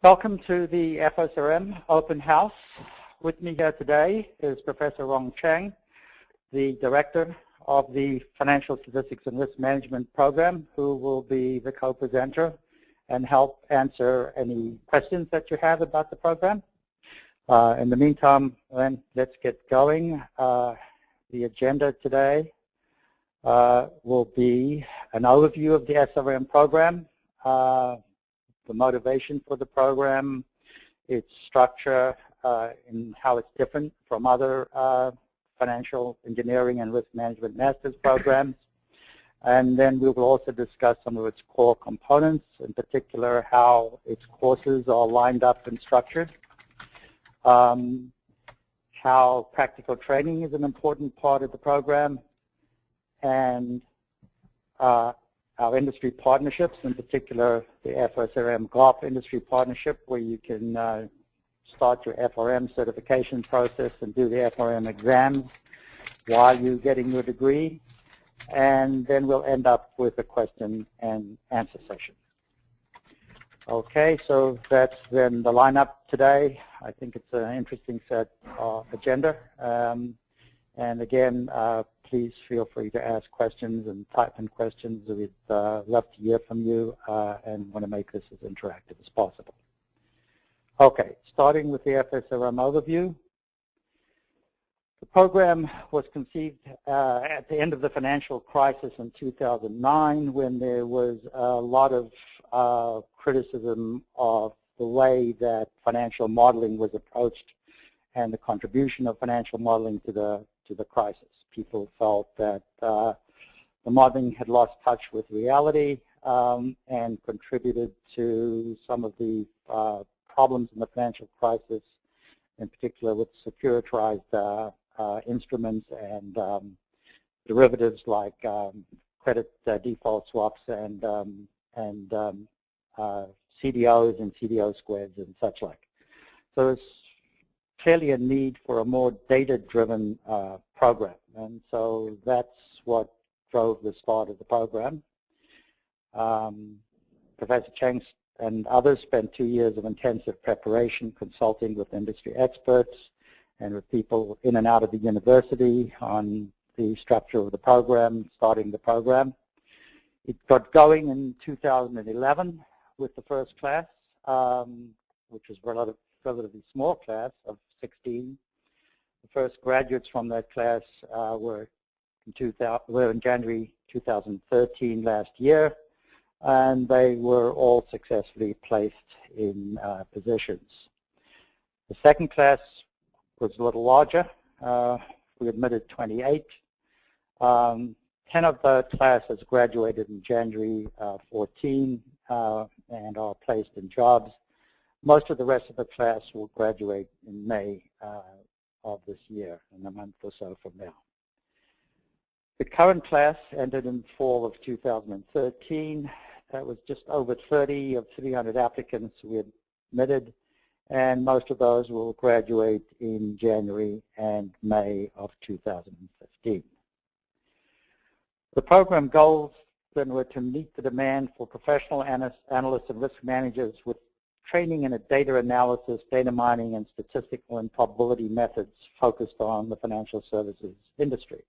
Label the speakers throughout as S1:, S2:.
S1: Welcome to the FSRM Open House. With me here today is Professor Rong Cheng, the Director of the Financial Statistics and Risk Management Program, who will be the co-presenter and help answer any questions that you have about the program. In the meantime, then, let's get going. The agenda today will be an overview of the SRM program, the motivation for the program, its structure, and how it's different from other financial engineering and risk management master's programs. And then we will also discuss some of its core components, in particular how its courses are lined up and structured, how practical training is an important part of the program, and our industry partnerships, in particular the FSRM GOP industry partnership, where you can start your FRM certification process and do the FRM exams while you're getting your degree. And then we'll end up with a question and answer session. Okay, so that's then the lineup today. I think it's an interesting set of agenda. And again, please feel free to ask questions and type in questions. We'd love to hear from you and want to make this as interactive as possible. Okay, starting with the FSRM overview. The program was conceived at the end of the financial crisis in 2009, when there was a lot of criticism of the way that financial modeling was approached and the contribution of financial modeling to the crisis. People felt that the modeling had lost touch with reality and contributed to some of the problems in the financial crisis, in particular with securitized instruments and derivatives like credit default swaps and CDOs and CDO squares and such like. So it's clearly a need for a more data-driven program, and so that's what drove the start of the program. Professor Cheng and others spent 2 years of intensive preparation consulting with industry experts and with people in and out of the university on the structure of the program, starting the program. It got going in 2011 with the first class, which was a relatively small class of 16. The first graduates from that class were in January 2013 last year, and they were all successfully placed in positions. The second class was a little larger. We admitted 28. 10 of the classes graduated in January 14 and are placed in jobs. Most of the rest of the class will graduate in May of this year, in a month or so from now. The current class ended in fall of 2013. That was just over 30 of 300 applicants we admitted, and most of those will graduate in January and May of 2015. The program goals then were to meet the demand for professional analysts and risk managers with training in a data analysis, data mining, and statistical and probability methods focused on the financial services industry.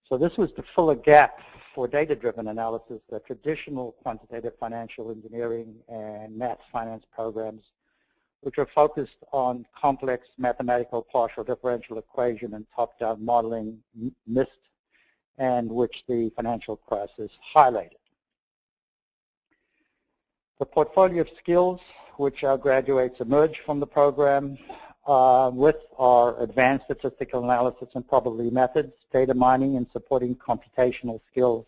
S1: So this was to fill a gap for data-driven analysis that traditional quantitative financial engineering and math finance programs, which are focused on complex mathematical partial differential equation and top-down modeling, missed, and which the financial crisis highlighted. The portfolio of skills which our graduates emerge from the program with our advanced statistical analysis and probability methods, data mining and supporting computational skills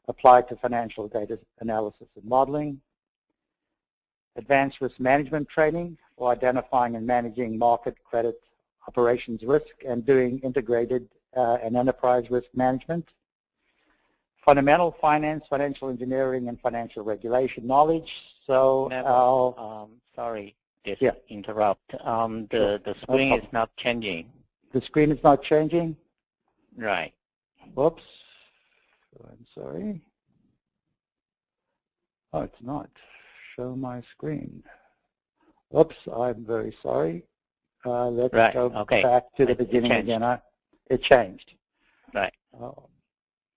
S1: applied to financial data analysis and modeling, advanced risk management training for identifying and managing market credit operations risk and doing integrated and enterprise risk management, fundamental finance, financial engineering, and financial regulation knowledge. So,
S2: sorry, to interrupt. The screen is not changing.
S1: The screen is not changing?
S2: Right.
S1: Whoops. I'm sorry. Oh, it's not. Show my screen. Oops, I'm very sorry. Let's go back to the beginning again. It changed.
S2: Right.
S1: Oh,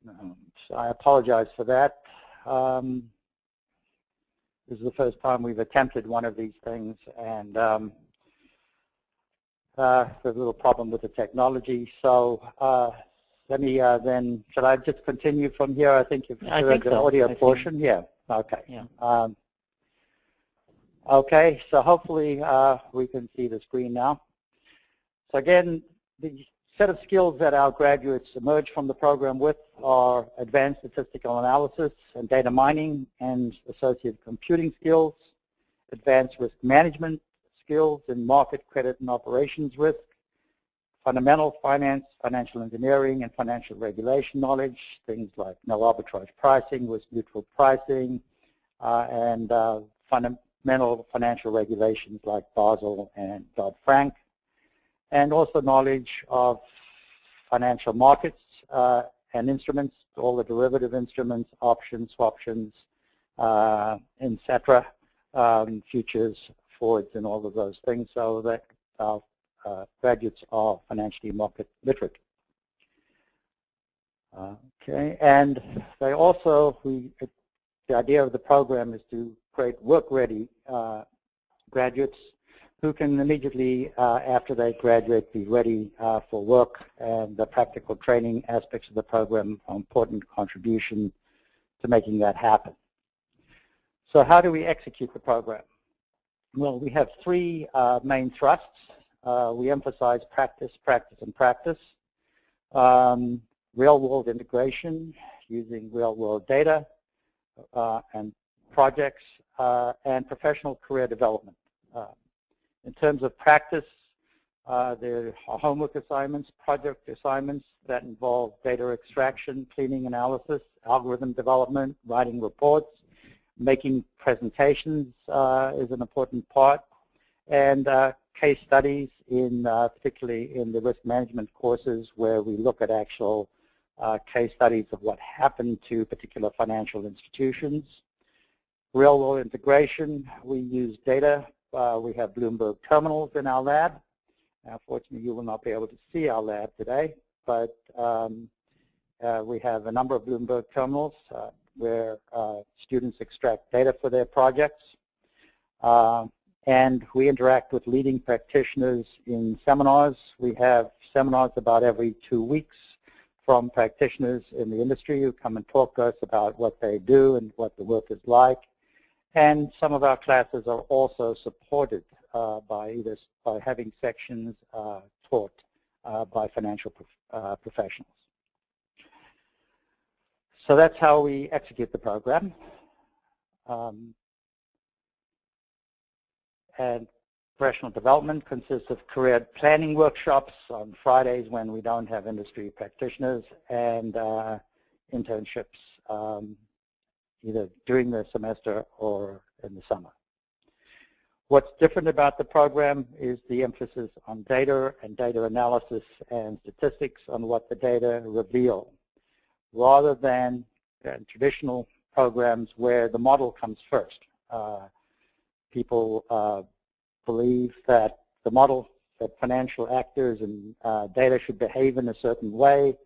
S1: no. So I apologize for that. This is the first time we've attempted one of these things, and there's a little problem with the technology. So let me then, should I just continue from here? I think you've heard the audio portion. Yeah, okay.
S2: Yeah.
S1: Okay, so hopefully we can see the screen now. So again, the set of skills that our graduates emerge from the program with are advanced statistical analysis and data mining and associated computing skills, advanced risk management skills in market, credit, and operations risk, fundamental finance, financial engineering, and financial regulation knowledge, things like no arbitrage pricing, risk neutral pricing, and fundamental financial regulations like Basel and Dodd-Frank, and also knowledge of financial markets and instruments, all the derivative instruments, options, swaptions, etc., futures, forwards, and all of those things, so that our graduates are financially market literate. Okay, and they also, the idea of the program is to create work-ready graduates who can immediately, after they graduate, be ready for work, and the practical training aspects of the program are an important contribution to making that happen. So how do we execute the program? Well, we have three main thrusts. We emphasize practice, practice, and practice. Real-world integration using real-world data and projects, and professional career development. In terms of practice, there are homework assignments, project assignments that involve data extraction, cleaning analysis, algorithm development, writing reports, making presentations is an important part, and case studies, particularly in the risk management courses, where we look at actual case studies of what happened to particular financial institutions. Real-world integration, we use data. We have Bloomberg terminals in our lab. Unfortunately, you will not be able to see our lab today, but we have a number of Bloomberg terminals where students extract data for their projects. And we interact with leading practitioners in seminars. We have seminars about every 2 weeks from practitioners in the industry who come and talk to us about what they do and what the work is like. And some of our classes are also supported by having sections taught by financial professionals. So that's how we execute the program. And professional development consists of career planning workshops on Fridays when we don't have industry practitioners, and internships either during the semester or in the summer. What's different about the program is the emphasis on data and data analysis and statistics on what the data reveal, rather than traditional programs where the model comes first. People believe that the model, that financial actors and data should behave in a certain way,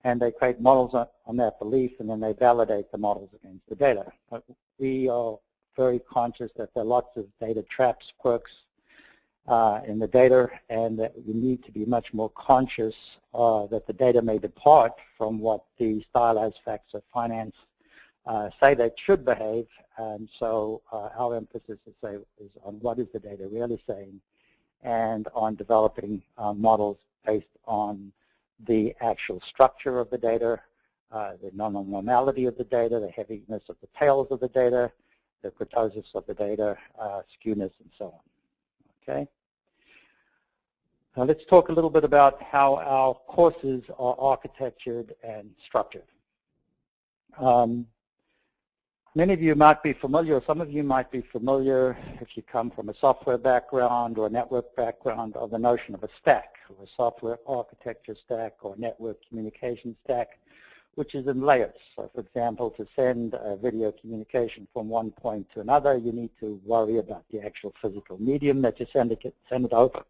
S1: and they create models on that belief, and then they validate the models against the data. But we are very conscious that there are lots of data traps, quirks in the data, and that we need to be much more conscious that the data may depart from what the stylized facts of finance say they should behave. And so our emphasis is on what is the data really saying, and on developing models based on the actual structure of the data, the non-normality of the data, the heaviness of the tails of the data, the kurtosis of the data, skewness, and so on. Okay. Now let's talk a little bit about how our courses are architectured and structured. Many of you might be familiar, or some of you might be familiar, if you come from a software background or a network background, of the notion of a stack, or a software architecture stack, or network communication stack, which is in layers. So, for example, to send a video communication from one point to another, you need to worry about the actual physical medium that you send it over,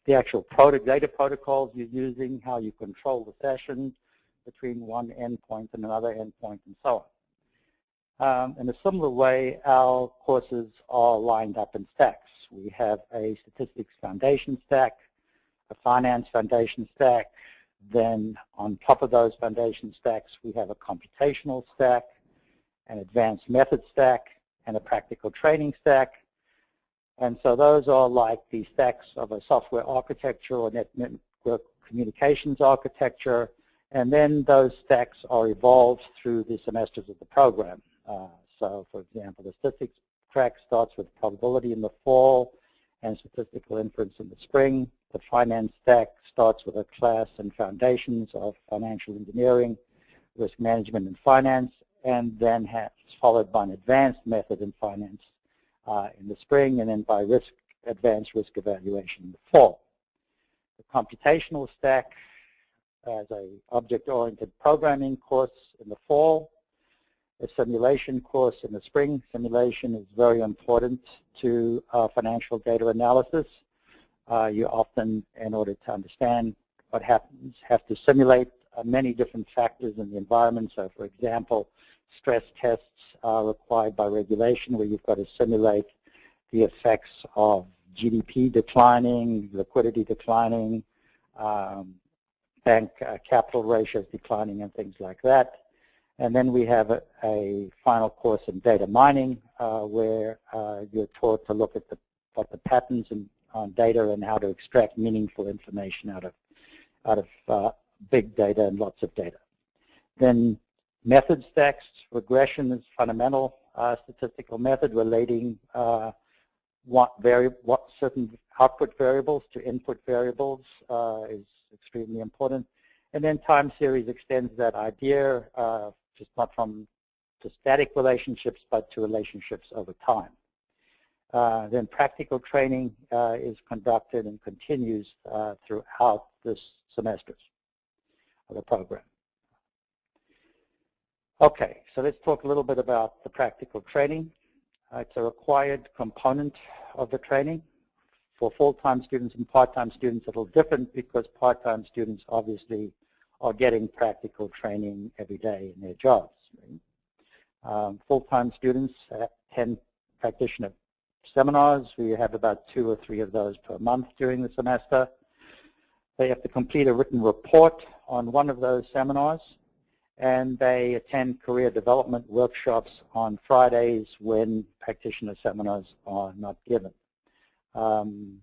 S1: the actual data protocols you're using, how you control the session between one endpoint and another endpoint, and so on. In a similar way, our courses are lined up in stacks. We have a statistics foundation stack, a finance foundation stack. Then on top of those foundation stacks, we have a computational stack, an advanced method stack, and a practical training stack. And so those are like the stacks of a software architecture or network communications architecture. And then those stacks are evolved through the semesters of the program. So, for example, the statistics track starts with probability in the fall and statistical inference in the spring. The finance stack starts with a class and foundations of financial engineering, risk management and finance, and then it's followed by an advanced method in finance in the spring, and then by advanced risk evaluation in the fall. The computational stack as an object-oriented programming course in the fall, a simulation course in the spring. Simulation is very important to financial data analysis. You often, in order to understand what happens, have to simulate many different factors in the environment. So, for example, stress tests are required by regulation, where you've got to simulate the effects of GDP declining, liquidity declining, bank capital ratios declining, and things like that. And then we have a final course in data mining, where you're taught to look at what the patterns on data and how to extract meaningful information out of big data and lots of data. Then method stacks. Regression is fundamental statistical method relating what certain output variables to input variables is extremely important. And then time series extends that idea, just not from to static relationships, but to relationships over time. Then practical training is conducted and continues throughout this semesters of the program. Okay, so let's talk a little bit about the practical training. It's a required component of the training. For full-time students and part-time students, it's a little different because part-time students obviously are getting practical training every day in their jobs. Right? Full-time students attend practitioner seminars. We have about 2 or 3 of those per month during the semester. They have to complete a written report on one of those seminars, and they attend career development workshops on Fridays when practitioner seminars are not given. And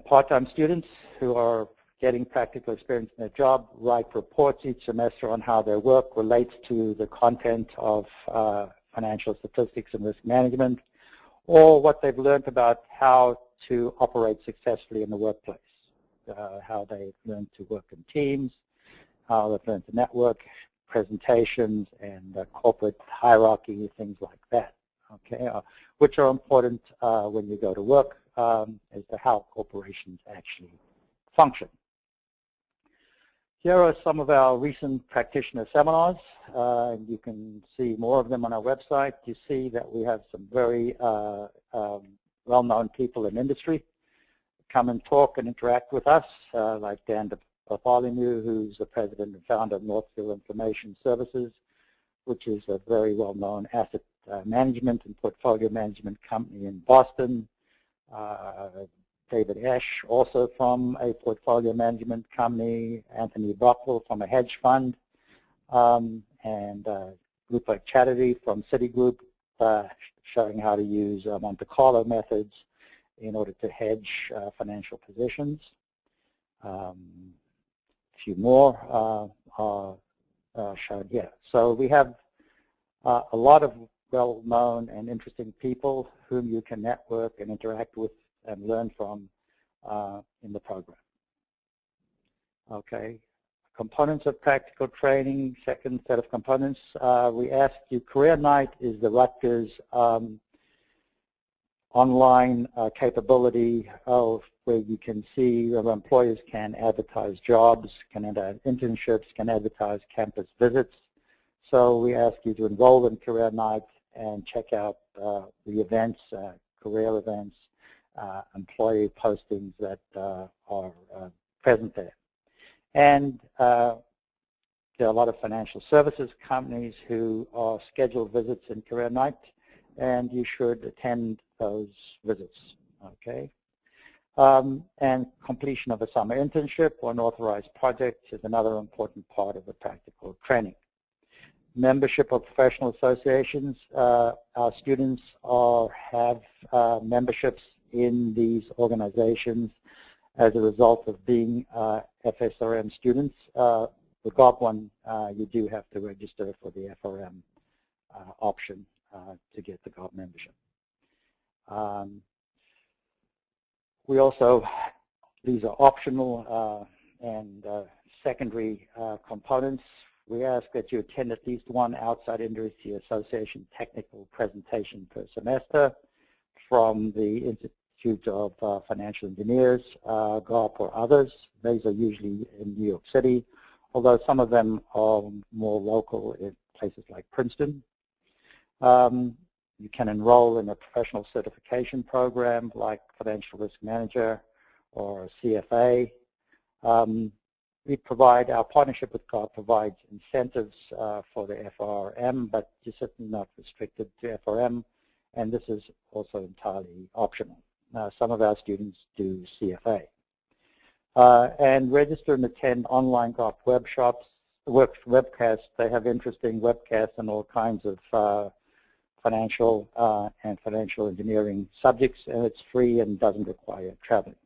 S1: part-time students who are getting practical experience in their job write reports each semester on how their work relates to the content of financial statistics and risk management, or what they've learned about how to operate successfully in the workplace, how they've learned to work in teams, how they've learned to network, presentations, and corporate hierarchy, things like that, okay, which are important when you go to work as to how corporations actually function. Here are some of our recent practitioner seminars. You can see more of them on our website. You see that we have some very well-known people in industry come and talk and interact with us, like Dan Bartholomew, who's the president and founder of Northfield Information Services, which is a very well-known asset management and portfolio management company in Boston. David Esch, also from a portfolio management company, Anthony Brockwell from a hedge fund, and Rupert Chatterjee from Citigroup, showing how to use Monte Carlo methods in order to hedge financial positions. A few more are shown here. So we have a lot of well-known and interesting people whom you can network and interact with and learn from in the program. Okay, components of practical training, second set of components. We asked you, Career Night is the Rutgers online capability where you can see where employers can advertise jobs, can enter internships, can advertise campus visits. So we ask you to enroll in Career Night and check out the events, career events, employee postings that are present there. And there are a lot of financial services companies who are scheduled visits in Career Night, and you should attend those visits, okay? And completion of a summer internship or an authorized project is another important part of the practical training. Membership of professional associations. Our students have memberships in these organizations as a result of being FSRM students. The GOP one, you do have to register for the FRM option to get the GOP membership. We also, these are optional and secondary components. We ask that you attend at least one outside industry association technical presentation per semester from the Institute of Financial Engineers, GOP, or others. These are usually in New York City, although some of them are more local in places like Princeton. You can enroll in a professional certification program like Financial Risk Manager or CFA. We provide, our partnership with GOP provides incentives for the FRM, but you're certainly not restricted to FRM, and this is also entirely optional. Some of our students do CFA. And register and attend online GOP webcasts. They have interesting webcasts on all kinds of financial and financial engineering subjects, and it's free and doesn't require traveling.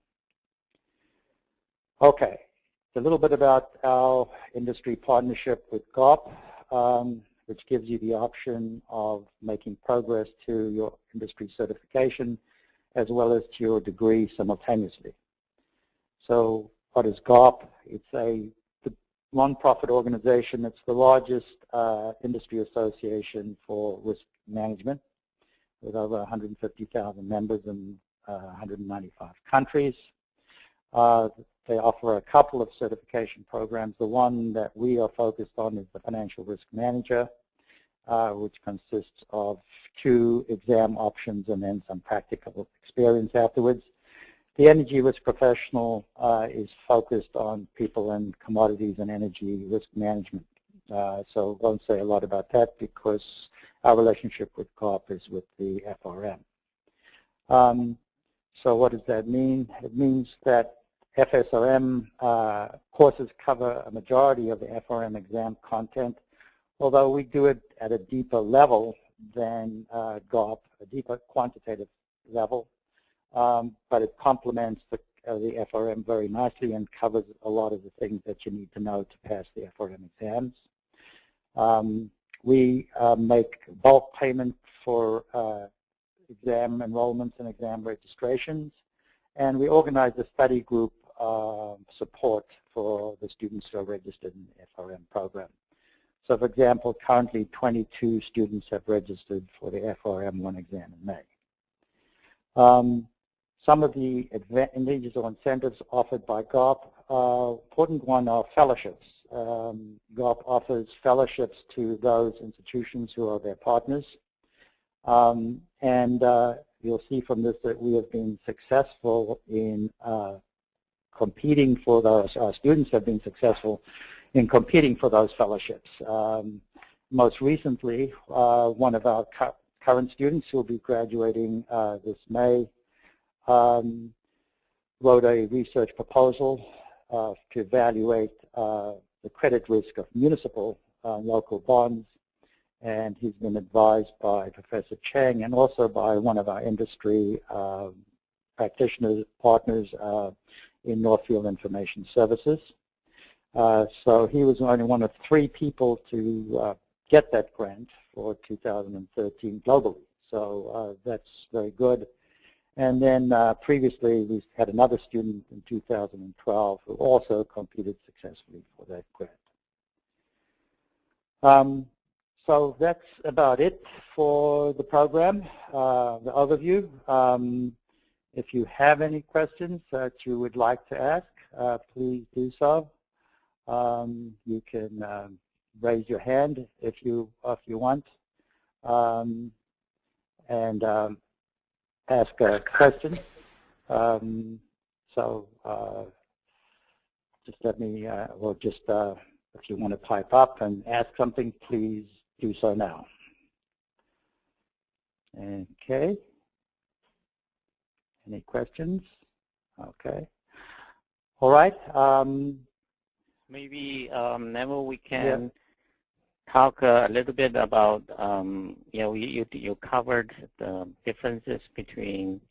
S1: Okay, a little bit about our industry partnership with GOP, which gives you the option of making progress to your industry certification as well as to your degree simultaneously. So what is GOP? It's a non-profit organization. It's the largest industry association for risk management with over 150,000 members in 195 countries. They offer a couple of certification programs. The one that we are focused on is the Financial Risk Manager, which consists of 2 exam options and then some practical experience afterwards. The Energy Risk Professional is focused on people in commodities and energy risk management. So I won't say a lot about that because our relationship with GOP is with the FRM. So what does that mean? It means that FSRM courses cover a majority of the FRM exam content, although we do it at a deeper level than GOP, a deeper quantitative level, but it complements the FRM very nicely and covers a lot of the things that you need to know to pass the FRM exams. We make bulk payment for exam enrollments and exam registrations, and we organize a study group support for the students who are registered in the FRM program. So for example, currently 22 students have registered for the FRM 1 exam in May. Some of the advantages or incentives offered by GOP, important one are fellowships. GOP offers fellowships to those institutions who are their partners. You'll see from this that we have been successful in competing for those, our students have been successful in competing for those fellowships. Most recently, one of our current students who will be graduating this May wrote a research proposal to evaluate the credit risk of municipal local bonds, and he's been advised by Professor Cheng and also by one of our industry practitioners, partners in Northfield Information Services. So he was only one of 3 people to get that grant for 2013 globally. So that's very good. And then previously we had another student in 2012 who also competed successfully for that grant. So that's about it for the program, the overview. If you have any questions that you would like to ask, please do so. You can raise your hand if you want, and ask a question. Just let me, or just if you want to type up and ask something, please do so now. Okay. Any questions? Okay. All right.
S2: Maybe, Neville, we can talk a little bit about, you covered the differences between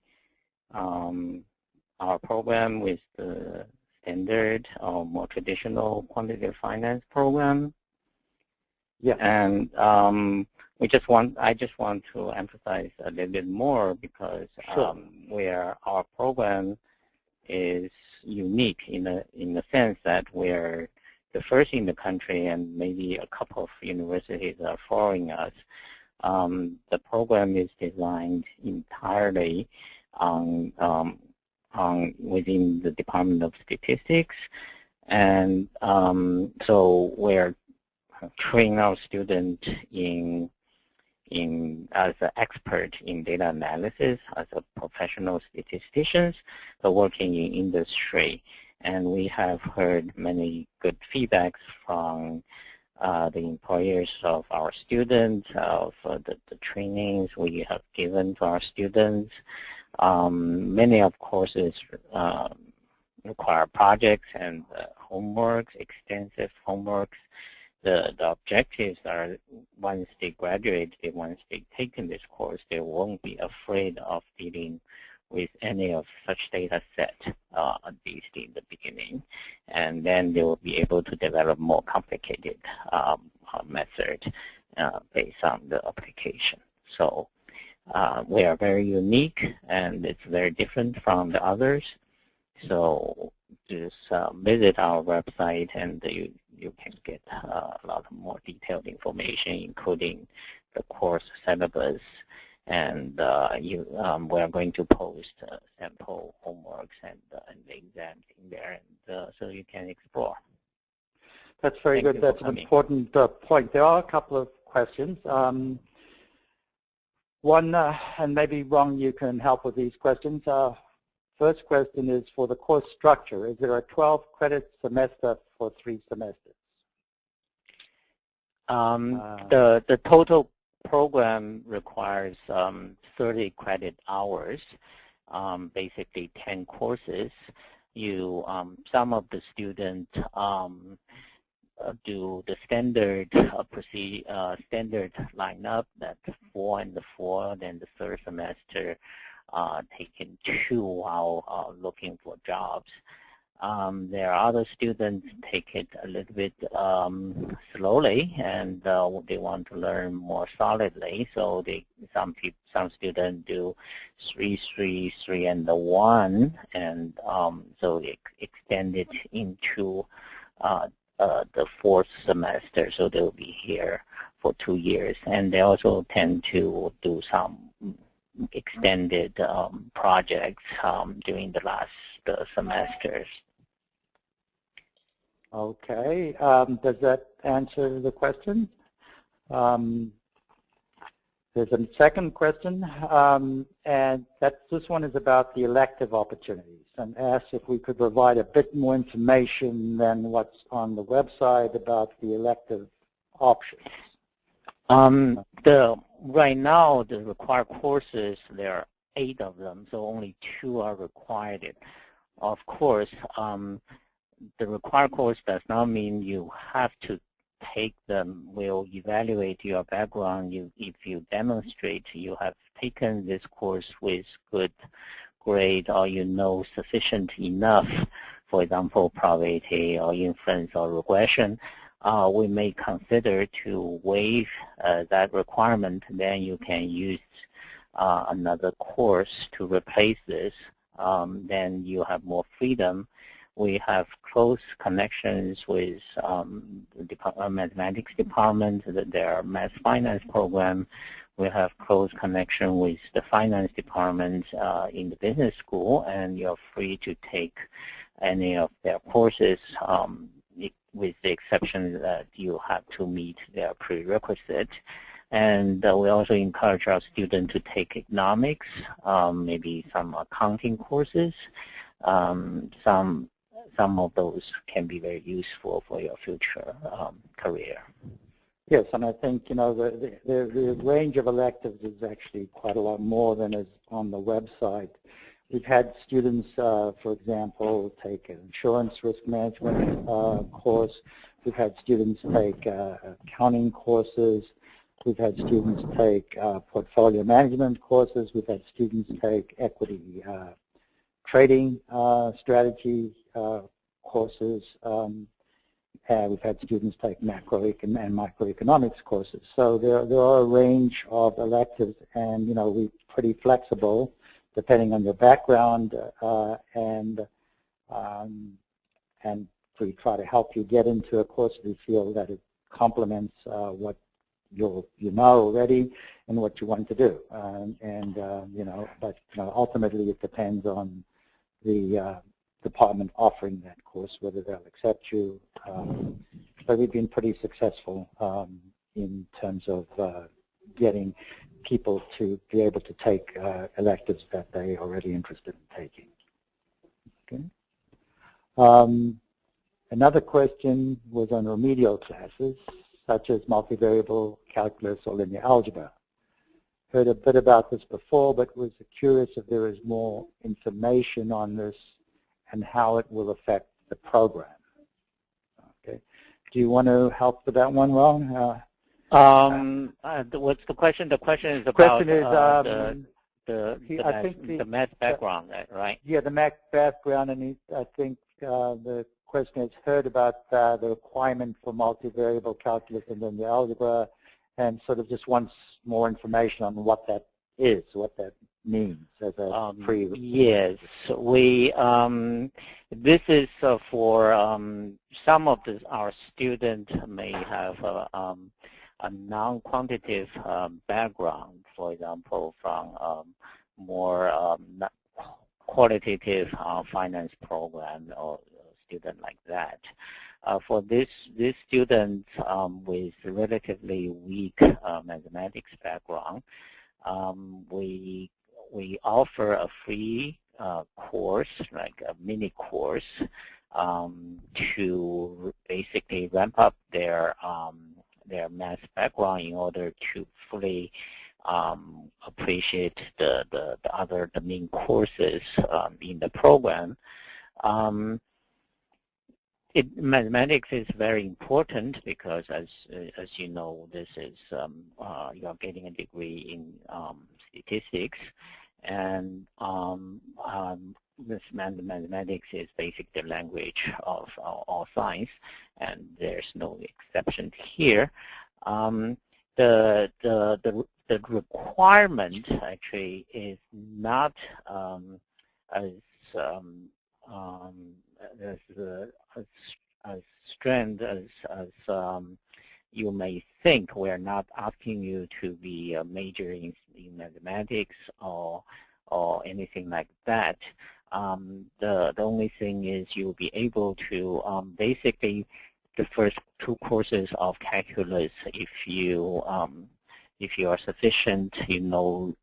S2: our program with the standard or more traditional quantitative finance program.
S1: Yeah.
S2: And I just want to emphasize a little bit more because where our program is unique in the sense that we're the first in the country, and maybe a couple of universities are following us. The program is designed entirely within the Department of Statistics, and so we're training our students as an expert in data analysis, as a professional statisticians, so working in industry. And we have heard many good feedbacks from the employers of our students, of the trainings we have given to our students. Many of courses require projects and homeworks, extensive homeworks. The objectives are once they graduate, once they taken this course, they won't be afraid of dealing with any of such data set, at least in the beginning. And then they will be able to develop more complicated method based on the application. So we are very unique, and it's very different from the others. So just visit our website, and you can get a lot of more detailed information, including the course syllabus, and we are going to post sample homeworks and the exams in there, and so you can explore.
S1: That's very good. That's an important point. There are a couple of questions. One, and maybe Ron, you can help with these questions. First question is for the course structure. Is there a 12-credit semester for 3 semesters?
S2: The total program requires 30 credit hours, basically 10 courses. Some of the students do the standard standard lineup, that's 4 and the 4, then the third semester taking 2 while looking for jobs. There are other students take it a little bit slowly, and they want to learn more solidly. So some students do 3, 3, 3, and the 1, and so they extend it into the 4th semester. So they'll be here for 2 years, and they also tend to do some extended projects during the last semesters.
S1: Okay. Does that answer the question? There's a second question, and this one is about the elective opportunities, and asks if we could provide a bit more information than what's on the website about the elective options.
S2: Right now, the required courses, there are 8 of them, so only 2 are required. Of course, the required course does not mean you have to take them. We'll evaluate your background. If you demonstrate you have taken this course with good grade, or you know sufficient enough, for example, probability or inference or regression, we may consider to waive that requirement. Then you can use another course to replace this. Then you have more freedom. We have close connections with the mathematics department, their math finance program. we have close connection with the finance department in the business school, and you're free to take any of their courses, with the exception that you have to meet their prerequisite. And we also encourage our students to take economics, maybe some accounting courses. Some of those can be very useful for your future career.
S1: Yes, and I think, the range of electives is actually quite a lot more than is on the website. We've had students, for example, take an insurance risk management course. We've had students take accounting courses. We've had students take portfolio management courses. We've had students take equity trading strategy courses. We've had students take macroeconomics and microeconomics courses. So there are a range of electives, and we're pretty flexible depending on your background, and we try to help you get into a course if you feel that it complements what you know already and what you want to do. But ultimately it depends on the department offering that course, whether they'll accept you. But we've been pretty successful in terms of getting people to be able to take electives that they are already interested in taking. Okay. Another question was on remedial classes, such as multivariable calculus or linear algebra. Heard a bit about this before, but was curious if there is more information on this and how it will affect the program. Okay. Do you want to help with that one, Ron?
S2: What's the question? The question is about the math background, right?
S1: Yeah, the math background, and I think the question has heard about the requirement for multivariable calculus and linear algebra, and sort of just wants more information on what that is, what that means as a
S2: Yes, this is for some of our students may have a non-quantitative background, for example, from more qualitative finance program or student like that. For this student with relatively weak mathematics background, we offer a free course, like a mini course, to basically ramp up their math background in order to fully appreciate the main courses in the program. Mathematics is very important because, as you know, this is you're getting a degree in statistics, and this mathematics is basically the language of all science, and there's no exception here. The requirement actually is not as strength as you may think. We're not asking you to be a major in mathematics or anything like that. The only thing is you'll be able to basically the first two courses of calculus, if you are sufficient, you know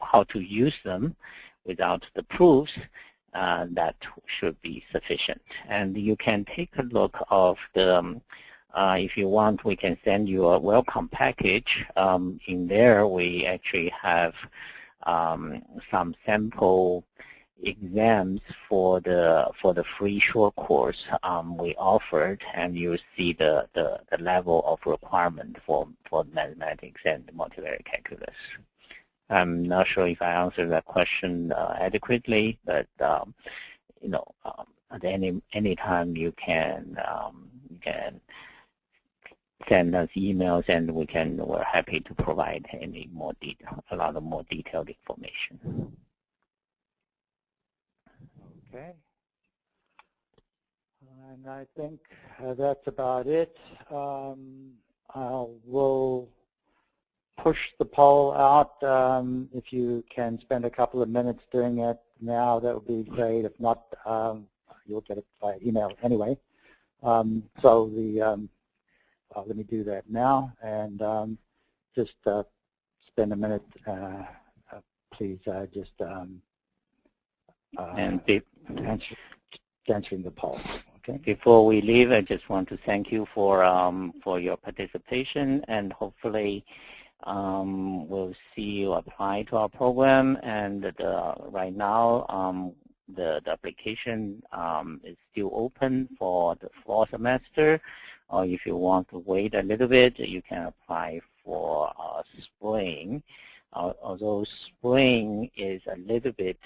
S2: how to use them without the proofs, that should be sufficient. And you can take a look of the, if you want, we can send you a welcome package. In there, we actually have some sample exams for the free short course we offered, and you see the level of requirement for mathematics and multivariate calculus. I'm not sure if I answered that question adequately, but at any time you can send us emails, and we're happy to provide a lot of more detailed information.
S1: Okay. And I think that's about it. We'll push the poll out. If you can spend a couple of minutes doing it now, that would be great. If not, you'll get it by email anyway. So let me do that now, and just spend a minute, please, just answering the poll. Okay.
S2: Before we leave, I just want to thank you for your participation, and hopefully we'll see you apply to our program. And right now, the application is still open for the fall semester. Or if you want to wait a little bit, you can apply for spring. Although spring is a little bit,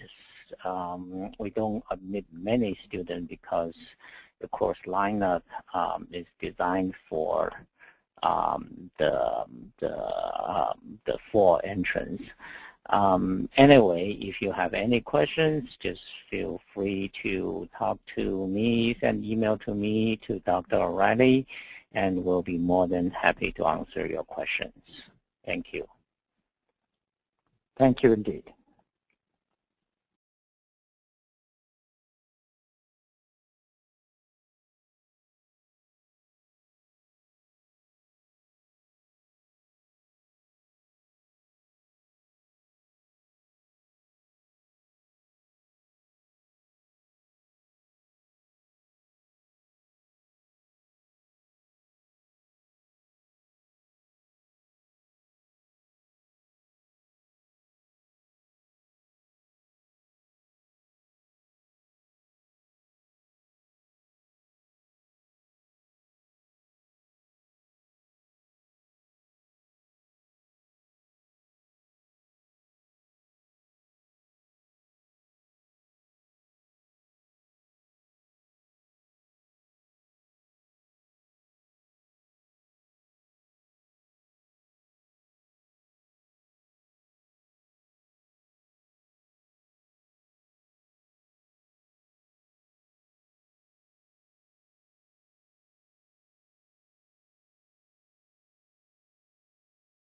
S2: we don't admit many students because the course lineup is designed for the fall entrance. Anyway, if you have any questions, just feel free to talk to me, send email to me, to Dr. O'Reilly, and we'll be more than happy to answer your questions. Thank you.
S1: Thank you indeed.